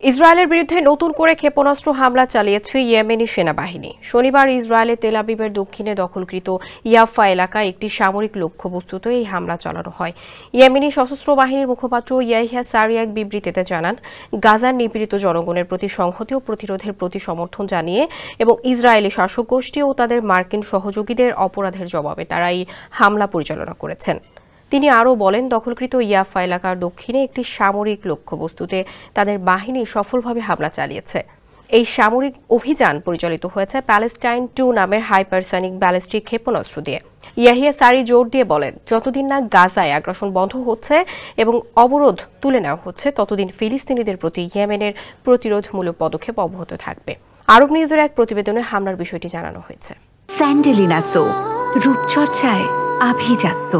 ইসরায়েলের বিরুদ্ধে নতুন করে ক্ষেপণাস্ত্র হামলা চালিয়েছে ইয়েমেনি সেনাবাহিনী। শনিবার ইসরায়েলের তেল আবিবের দক্ষিণে দখলকৃত ইয়াফা এলাকায় একটি সামরিক লক্ষ্যবস্তুতে এই হামলা চালানো হয়। ইয়েমেনি সশস্ত্র বাহিনীর মুখপাত্র ইয়াহিয়া সারি এক বিবৃতিতে জানান, গাজার নিপীড়িত জনগণের প্রতি সংহতি ও প্রতিরোধের প্রতি সমর্থন জানিয়ে এবং ইসরায়েলি শাসক গোষ্ঠী ও তাদের মার্কিন সহযোগীদের অপরাধের জবাবে তারা এই হামলা পরিচালনা করেছেন। তিনি আরও বলেন, দখলকৃত ইয়াফা এলাকার দক্ষিণে একটি সামরিক লক্ষ্যবস্তুতে তাদের বাহিনী সফলভাবে হামলা চালিয়েছে। এই সামরিক অভিযান পরিচালিত হয়েছে প্যালেস্টাইন 2 নামের হাইপারসনিক ব্যালিস্টিক ক্ষেপণাস্ত্র দিয়ে। ইয়াহিয়া সারি জোর দিয়ে বলেন, যতদিন না গাজায় আগ্রাসন বন্ধ হচ্ছে এবং অবরোধ তুলে নেওয়া হচ্ছে, ততদিন ফিলিস্তিনিদের প্রতি ইয়েমেনের প্রতিরোধমূলক পদক্ষেপ অব্যাহত থাকবে। আরব নিউজের এক প্রতিবেদনে হামলার বিষয়টি জানানো হয়েছে। স্যান্ডেলিনা সো, রূপচর্চায় আভিজাত্য।